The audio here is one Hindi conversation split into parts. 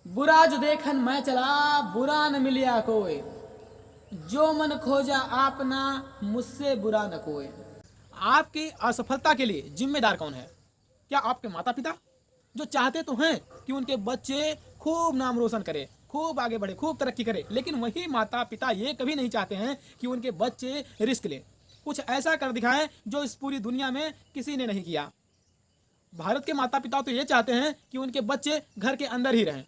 बुरा जो देखन मैं चला, बुरा न मिलिया कोई। जो मन खोजा आपना, मुझसे बुरा न कोई। आपकी असफलता के लिए जिम्मेदार कौन है? क्या आपके माता पिता, जो चाहते तो हैं कि उनके बच्चे खूब नाम रोशन करें, खूब आगे बढ़े, खूब तरक्की करें, लेकिन वही माता पिता ये कभी नहीं चाहते हैं कि उनके बच्चे रिस्क लें, कुछ ऐसा कर दिखाएं जो इस पूरी दुनिया में किसी ने नहीं किया। भारत के माता पिता तो ये चाहते हैं कि उनके बच्चे घर के अंदर ही रहें,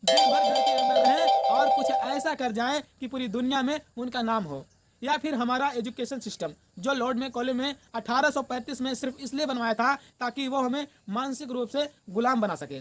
दिन भर घर के अंदर रहें और कुछ ऐसा कर जाएं कि पूरी दुनिया में उनका नाम हो। या फिर हमारा एजुकेशन सिस्टम जो लॉर्ड मैकॉले में 1835 में सिर्फ इसलिए बनवाया था ताकि वो हमें मानसिक रूप से गुलाम बना सके,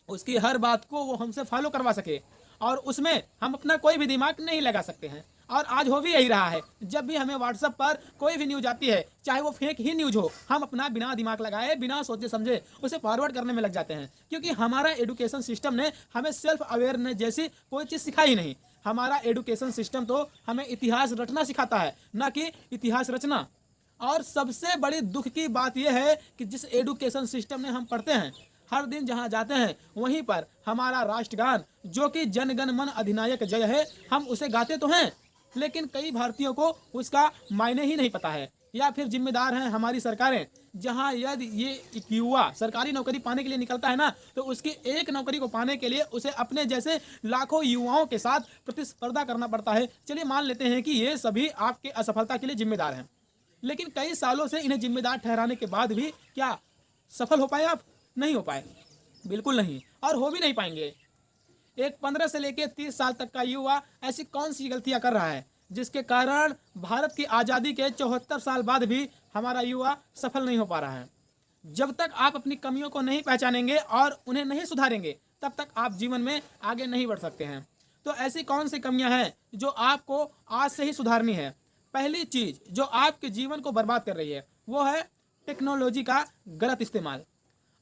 उसकी हर बात को वो हमसे फॉलो करवा सके और उसमें हम अपना कोई भी दिमाग नहीं लगा सकते हैं। और आज हो भी यही रहा है, जब भी हमें व्हाट्सएप पर कोई भी न्यूज आती है, चाहे वो फेक ही न्यूज हो, हम अपना बिना दिमाग लगाए, बिना सोचे समझे उसे फॉरवर्ड करने में लग जाते हैं, क्योंकि हमारा एजुकेशन सिस्टम ने हमें सेल्फ अवेयरनेस जैसी कोई चीज़ सिखाई नहीं। हमारा एजुकेशन सिस्टम तो हमें इतिहास रटना सिखाता है, ना कि इतिहास रचना। और सबसे बड़ी दुख की बात यह है कि जिस एजुकेशन सिस्टम में हम पढ़ते हैं, हर दिन जहां जाते हैं वहीं पर हमारा राष्ट्रगान जो कि जन गण मन अधिनायक जय है, हम उसे गाते तो हैं, लेकिन कई भारतीयों को उसका मायने ही नहीं पता है। या फिर जिम्मेदार हैं हमारी सरकारें, जहां यदि ये एक युवा सरकारी नौकरी पाने के लिए निकलता है ना, तो उसकी एक नौकरी को पाने के लिए उसे अपने जैसे लाखों युवाओं के साथ प्रतिस्पर्धा करना पड़ता है। चलिए मान लेते हैं कि ये सभी आपके असफलता के लिए जिम्मेदार हैं, लेकिन कई सालों से इन्हें जिम्मेदार ठहराने के बाद भी क्या सफल हो पाए? आप नहीं हो पाए, बिल्कुल नहीं, और हो भी नहीं पाएंगे। एक 15 से लेकर 30 साल तक का युवा ऐसी कौन सी गलतियां कर रहा है जिसके कारण भारत की आज़ादी के 74 साल बाद भी हमारा युवा सफल नहीं हो पा रहा है? जब तक आप अपनी कमियों को नहीं पहचानेंगे और उन्हें नहीं सुधारेंगे, तब तक आप जीवन में आगे नहीं बढ़ सकते हैं। तो ऐसी कौन सी कमियां हैं जो आपको आज से ही सुधारनी है? पहली चीज जो आपके जीवन को बर्बाद कर रही है वो है टेक्नोलॉजी का गलत इस्तेमाल।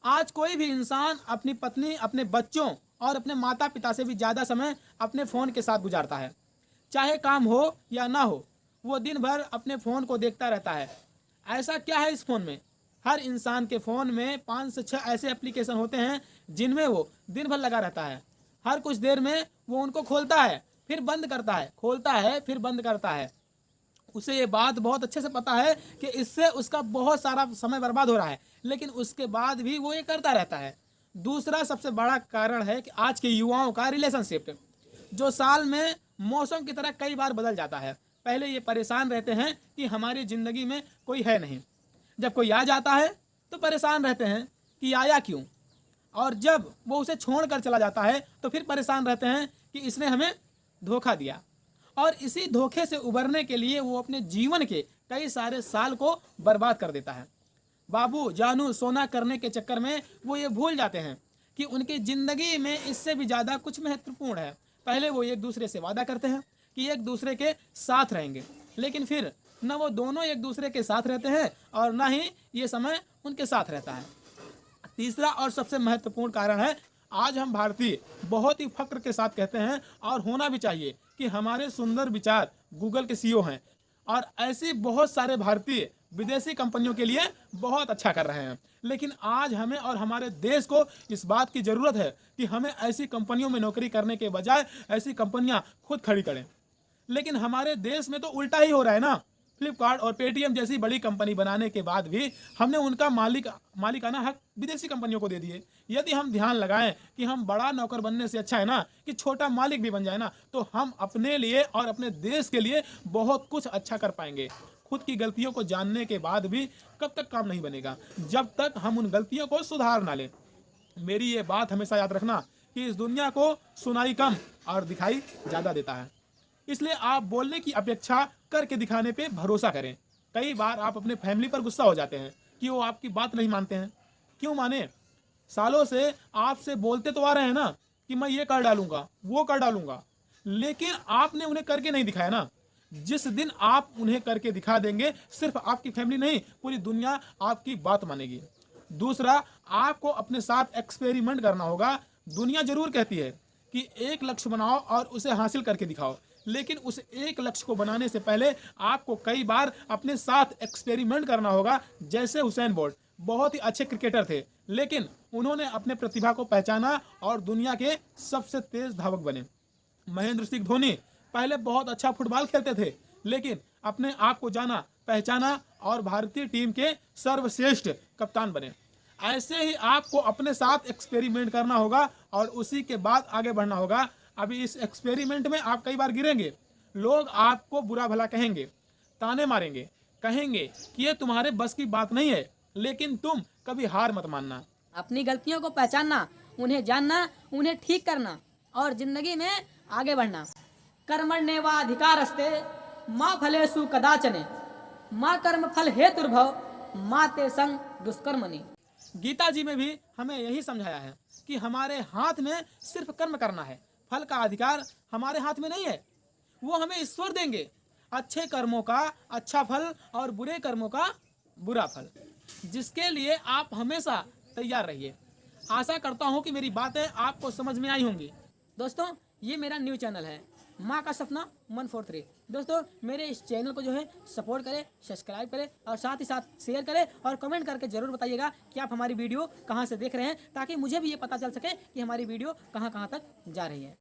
आज कोई भी इंसान अपनी पत्नी, अपने बच्चों और अपने माता पिता से भी ज़्यादा समय अपने फ़ोन के साथ गुजारता है। चाहे काम हो या ना हो, वो दिन भर अपने फ़ोन को देखता रहता है। ऐसा क्या है इस फ़ोन में? हर इंसान के फ़ोन में 5 से 6 ऐसे एप्लीकेशन होते हैं जिनमें वो दिन भर लगा रहता है। हर कुछ देर में वो उनको खोलता है, फिर बंद करता है, खोलता है, फिर बंद करता है। उसे ये बात बहुत अच्छे से पता है कि इससे उसका बहुत सारा समय बर्बाद हो रहा है, लेकिन उसके बाद भी वो ये करता रहता है। दूसरा सबसे बड़ा कारण है कि आज के युवाओं का रिलेशनशिप, जो साल में मौसम की तरह कई बार बदल जाता है। पहले ये परेशान रहते हैं कि हमारी ज़िंदगी में कोई है नहीं, जब कोई आ जाता है तो परेशान रहते हैं कि आया क्यों, और जब वो उसे छोड़ कर चला जाता है तो फिर परेशान रहते हैं कि इसने हमें धोखा दिया। और इसी धोखे से उबरने के लिए वो अपने जीवन के कई सारे साल को बर्बाद कर देता है। बाबू जानू सोना करने के चक्कर में वो ये भूल जाते हैं कि उनकी ज़िंदगी में इससे भी ज़्यादा कुछ महत्वपूर्ण है। पहले वो एक दूसरे से वादा करते हैं कि एक दूसरे के साथ रहेंगे, लेकिन फिर न वो दोनों एक दूसरे के साथ रहते हैं और ना ही ये समय उनके साथ रहता है। तीसरा और सबसे महत्वपूर्ण कारण है, आज हम भारतीय बहुत ही फक्र के साथ कहते हैं, और होना भी चाहिए, कि हमारे सुंदर विचार गूगल के सीईओ हैं, और ऐसी बहुत सारे भारतीय विदेशी कंपनियों के लिए बहुत अच्छा कर रहे हैं। लेकिन आज हमें और हमारे देश को इस बात की ज़रूरत है कि हमें ऐसी कंपनियों में नौकरी करने के बजाय ऐसी कंपनियां खुद खड़ी करें। लेकिन हमारे देश में तो उल्टा ही हो रहा है ना। फ्लिपकार्ट और पेटीएम जैसी बड़ी कंपनी बनाने के बाद भी हमने उनका मालिकाना हक विदेशी कंपनियों को दे दिए। यदि हम ध्यान लगाएं कि हम बड़ा नौकर बनने से अच्छा है ना कि छोटा मालिक भी बन जाए ना, तो हम अपने लिए और अपने देश के लिए बहुत कुछ अच्छा कर पाएंगे। खुद की गलतियों को जानने के बाद भी कब तक काम नहीं बनेगा, जब तक हम उन गलतियों को सुधार ना लें। मेरी ये बात हमेशा याद रखना कि इस दुनिया को सुनाई कम और दिखाई ज़्यादा देता है, इसलिए आप बोलने की अपेक्षा करके दिखाने पे भरोसा करें। कई बार आप अपने फैमिली पर गुस्सा हो जाते हैं कि वो आपकी बात नहीं मानते हैं। क्यों माने? सालों से आपसे बोलते तो आ रहे हैं ना कि मैं ये कर डालूंगा, वो कर डालूंगा, लेकिन आपने उन्हें करके नहीं दिखाया ना। जिस दिन आप उन्हें करके दिखा देंगे, सिर्फ आपकी फैमिली नहीं, पूरी दुनिया आपकी बात मानेगी। दूसरा, आपको अपने साथ एक्सपेरिमेंट करना होगा। दुनिया जरूर कहती है कि एक लक्ष्य बनाओ और उसे हासिल करके दिखाओ, लेकिन उस एक लक्ष्य को बनाने से पहले आपको कई बार अपने साथ एक्सपेरिमेंट करना होगा। जैसे हुसैन बोल्ट बहुत ही अच्छे क्रिकेटर थे, लेकिन उन्होंने अपने प्रतिभा को पहचाना और दुनिया के सबसे तेज धावक बने। महेंद्र सिंह धोनी पहले बहुत अच्छा फुटबॉल खेलते थे, लेकिन अपने आप को जाना, पहचाना और भारतीय टीम के सर्वश्रेष्ठ कप्तान बने। ऐसे ही आपको अपने साथ एक्सपेरिमेंट करना होगा और उसी के बाद आगे बढ़ना होगा। अभी इस एक्सपेरिमेंट में आप कई बार गिरेंगे, लोग आपको बुरा भला कहेंगे, ताने मारेंगे, कहेंगे कि ये तुम्हारे बस की बात नहीं है, लेकिन तुम कभी हार मत मानना। अपनी गलतियों को पहचानना, उन्हें जानना, उन्हें ठीक करना और जिंदगी में आगे बढ़ना। कर्मण्येवाधिकारस्ते माँ फलेषु कदाचन माँ कर्म फल हेतुर्भव माँ ते संग दुष्कर्मणि। गीता जी में भी हमें यही समझाया है कि हमारे हाथ में सिर्फ कर्म करना है, फल का अधिकार हमारे हाथ में नहीं है, वो हमें ईश्वर देंगे। अच्छे कर्मों का अच्छा फल और बुरे कर्मों का बुरा फल, जिसके लिए आप हमेशा तैयार रहिए। आशा करता हूँ कि मेरी बातें आपको समझ में आई होंगी। दोस्तों, ये मेरा न्यू चैनल है माँ का सपना 143। दोस्तों, मेरे इस चैनल को जो है सपोर्ट करें, सब्सक्राइब करें और साथ ही साथ शेयर करें और कमेंट करके ज़रूर बताइएगा कि आप हमारी वीडियो कहाँ से देख रहे हैं, ताकि मुझे भी ये पता चल सके कि हमारी वीडियो कहाँ कहाँ तक जा रही है।